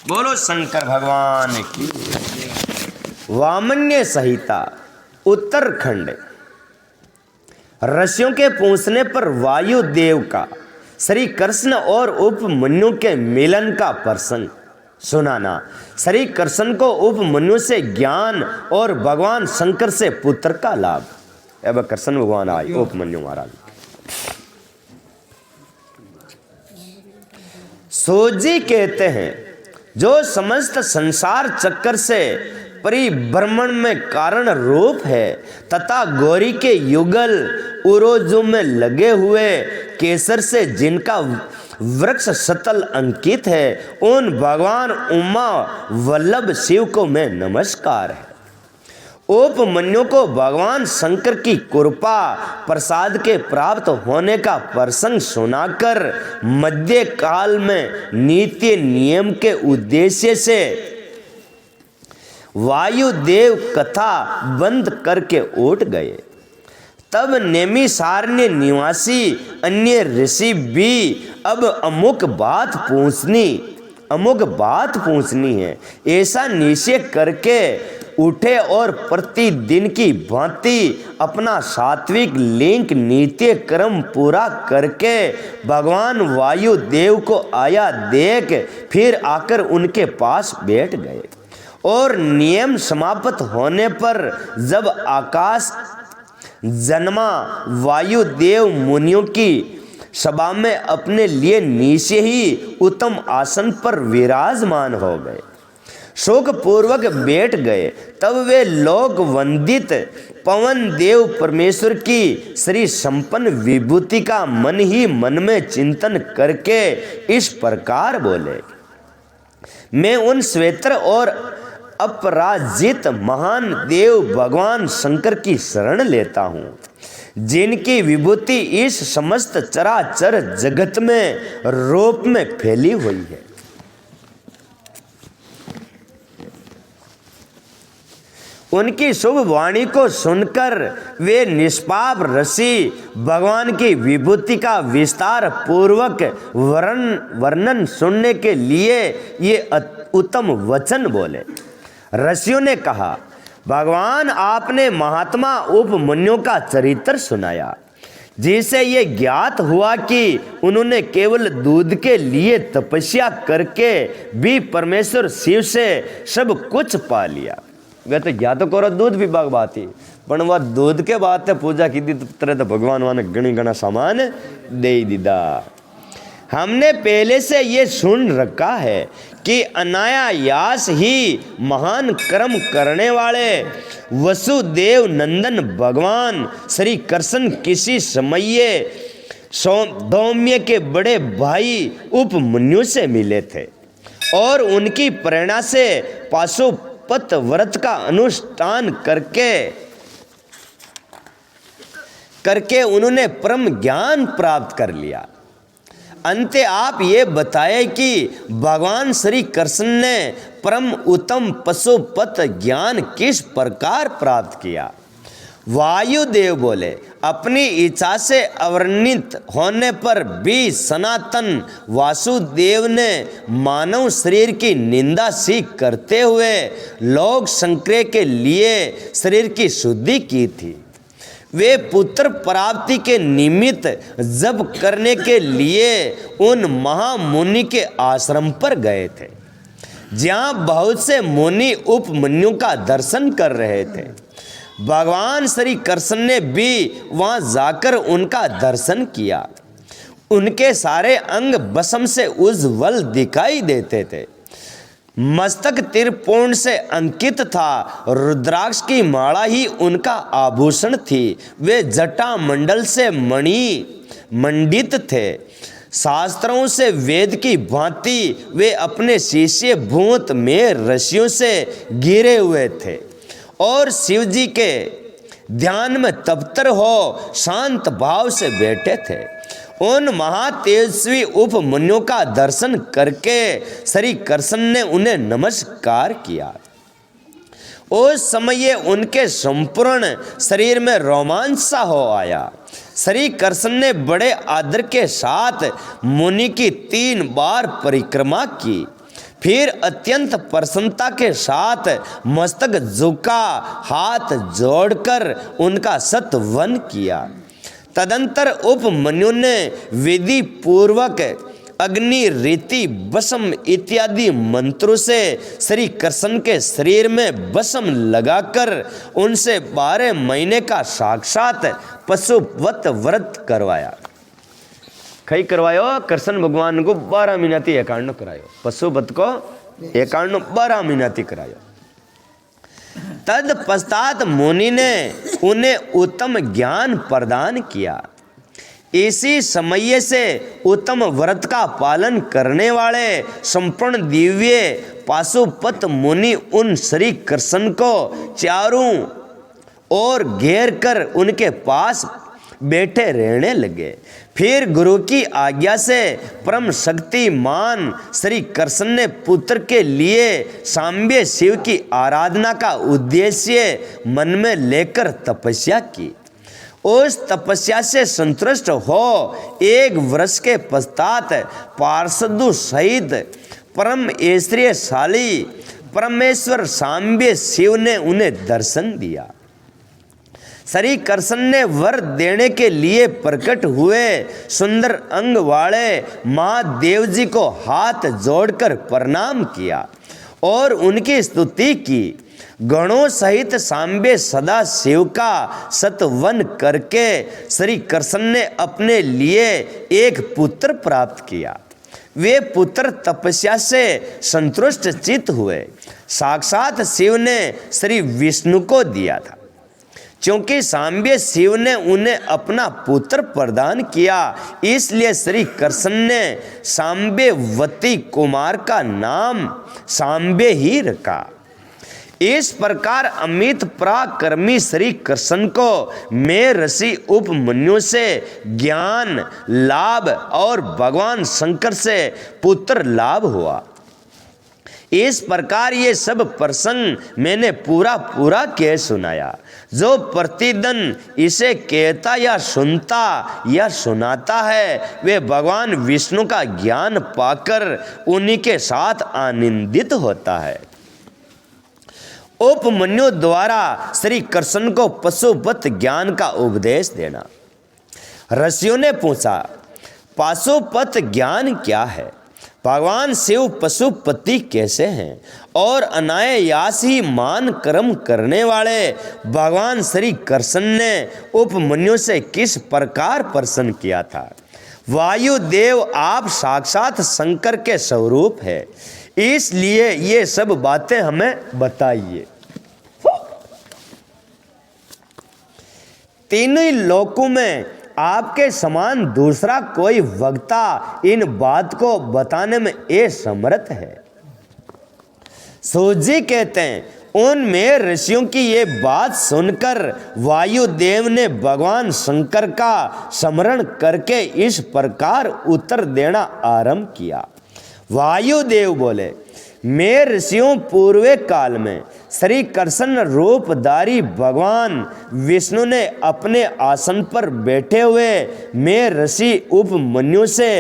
बोलो शंकर भगवान की। वामन्य संहिता उत्तरखंड। ऋषियों के पूछने पर वायुदेव का श्री कृष्ण और उपमन्यु के मिलन का प्रसंग सुनाना। श्री कृष्ण को उपमन्यु से ज्ञान और भगवान शंकर से पुत्र का लाभ। अब कृष्ण भगवान आए उपमन्यु महाराज। सोजी कहते हैं जो समस्त संसार चक्कर से परिभ्रमण में कारण रूप है तथा गौरी के युगल उरोजों में लगे हुए केसर से जिनका वृक्ष सतल अंकित है, उन भगवान उमा वल्लभ शिव को मैं नमस्कार है। उपमन्यु को भगवान शंकर की कृपा प्रसाद के प्राप्त होने का प्रसंग सुनाकर मध्य काल में नीति नियम के उद्देश्य से वायुदेव कथा बंद करके उठ गए। तब नैमिषारण्य निवासी अन्य ऋषि भी अब अमुक बात पूछनी है ऐसा निश्चय करके उठे और प्रतिदिन की भांति अपना सात्विक लिंग नित्य कर्म पूरा करके भगवान वायुदेव को आया देख फिर आकर उनके पास बैठ गए और नियम समाप्त होने पर जब आकाश जन्मा वायुदेव मुनियों की सभा में अपने लिए नीचे ही उत्तम आसन पर विराजमान हो गए, शोक पूर्वक बैठ गए। तब वे लोक वंदित पवन देव परमेश्वर की श्री संपन्न विभूति का मन ही मन में चिंतन करके इस प्रकार बोले। मैं उन श्वेत्र और अपराजित महान देव भगवान शंकर की शरण लेता हूँ जिनकी विभूति इस समस्त चराचर जगत में रूप में फैली हुई है। उनकी शुभ वाणी को सुनकर वे निष्पाप ऋषि भगवान की विभूति का विस्तार पूर्वक वर्णन सुनने के लिए ये उत्तम वचन बोले। ऋषियों ने कहा, भगवान आपने महात्मा उपमन्यु का चरित्र सुनाया जिससे ये ज्ञात हुआ कि उन्होंने केवल दूध के लिए तपस्या करके भी परमेश्वर शिव से सब कुछ पा लिया। वे तो ज्ञात करो दूध भी बागबाती पण वह दूध के बाद पूजा की दी तरह तो भगवान वाने गणी गणा सामान दे दीदा। हमने पहले से ये सुन रखा है कि अनायास ही महान कर्म करने वाले वसुदेव नंदन भगवान श्री कृष्ण किसी समय सौम्य के बड़े भाई उपमन्यु से मिले थे और उनकी प्रेरणा से पाशुपत व्रत का अनुष्ठान करके उन्होंने परम ज्ञान प्राप्त कर लिया। अंत आप ये बताए कि भगवान श्री कृष्ण ने परम उत्तम पशुपत ज्ञान किस प्रकार प्राप्त किया। वायुदेव बोले, अपनी इच्छा से अवर्णित होने पर भी सनातन वासुदेव ने मानव शरीर की निंदा सीख करते हुए लोक संग्रह के लिए शरीर की शुद्धि की थी। वे पुत्र प्राप्ति के निमित्त जप करने के लिए उन महामुनि के आश्रम पर गए थे जहाँ बहुत से मुनि उपमन्यु का दर्शन कर रहे थे। भगवान श्री कृष्ण ने भी वहाँ जाकर उनका दर्शन किया। उनके सारे अंग भस्म से उज्ज्वल दिखाई देते थे। मस्तक त्रिपुंड से अंकित था। रुद्राक्ष की माला ही उनका आभूषण थी। वे जटा मंडल से मणि मंडित थे। शास्त्रों से वेद की भांति वे अपने शिष्य भूत में ऋषियों से घिरे हुए थे और शिव जी के ध्यान में तप्तर हो शांत भाव से बैठे थे। उन महातेजस्वी उपमन्यु का दर्शन करके श्री कृष्ण ने उन्हें नमस्कार किया। उस समय उनके संपूर्ण शरीर में रोमांच सा हो आया। श्री कृष्ण ने बड़े आदर के साथ मुनि की 3 बार परिक्रमा की। फिर अत्यंत प्रसन्नता के साथ मस्तक झुका, हाथ जोड़कर उनका सतवन किया। तदंतर उपमन्यु ने विधि पूर्वक अग्नि, रीति, भस्म इत्यादि मंत्रों से श्री कृष्ण के शरीर में भस्म लगाकर उनसे 12 महीने का साक्षात पशुवत व्रत करवाया। कई करवायो कृष्ण भगवान को 12 महीना थी एकांड करायो, पशुवत को एकांड 12 महीना थी करायो। तद पश्चात मुनि ने उन्हें उत्तम ज्ञान प्रदान किया। इसी समय से उत्तम व्रत का पालन करने वाले संपूर्ण दिव्य पाशुपत मुनि उन श्री कृष्ण को चारों ओर घेर कर उनके पास बैठे रहने लगे। फिर गुरु की आज्ञा से परम शक्तिमान श्री कृष्ण ने पुत्र के लिए सांबे शिव की आराधना का उद्देश्य मन में लेकर तपस्या की। उस तपस्या से संतुष्ट हो 1 वर्ष के पश्चात पार्षदों सहित परम ऐश्वर्यशाली परमेश्वर सांबे शिव ने उन्हें दर्शन दिया। श्री कृष्ण ने वर देने के लिए प्रकट हुए सुंदर अंग वाले महादेव जी को हाथ जोड़कर प्रणाम किया और उनकी स्तुति की। गणों सहित सांबे सदा शिव का सतवन करके श्री कृष्ण ने अपने लिए एक पुत्र प्राप्त किया। वे पुत्र तपस्या से संतुष्ट चित्त हुए। साक्षात शिव ने श्री विष्णु को दिया था। क्योंकि सांबे शिव ने उन्हें अपना पुत्र प्रदान किया, इसलिए श्री कृष्ण ने सांबेवती कुमार का नाम सांबे ही रखा। इस प्रकार अमित पराक्रमी श्री कृष्ण को मैं ऋषि उपमन्यु से ज्ञान लाभ और भगवान शंकर से पुत्र लाभ हुआ। इस प्रकार ये सब प्रसंग मैंने पूरा कह सुनाया। जो प्रतिदिन इसे कहता या सुनता या सुनाता है वे भगवान विष्णु का ज्ञान पाकर उन्हीं के साथ आनंदित होता है। उपमन्यु द्वारा श्री कृष्ण को पशुपत ज्ञान का उपदेश देना। ऋषियों ने पूछा, पशुपत ज्ञान क्या है? भगवान शिव पशुपति कैसे हैं? और अनायास ही मान कर्म करने वाले भगवान श्री कृष्ण ने उपमन्यु से किस प्रकार प्रसन्न किया था? वायुदेव आप साक्षात शंकर के स्वरूप है, इसलिए ये सब बातें हमें बताइए। तीनों ही लोकों में आपके समान दूसरा कोई वक्ता इन बात को बताने में असमर्थ है। सूजी कहते हैं, उनमें ऋषियों की ये बात सुनकर वायुदेव ने भगवान शंकर का स्मरण करके इस प्रकार उत्तर देना आरंभ किया। वायुदेव बोले, मैं ऋषियों पूर्व काल में श्री कृष्ण रूपधारी भगवान विष्णु ने अपने आसन पर बैठे हुए मैं ऋषि उपमन्यु से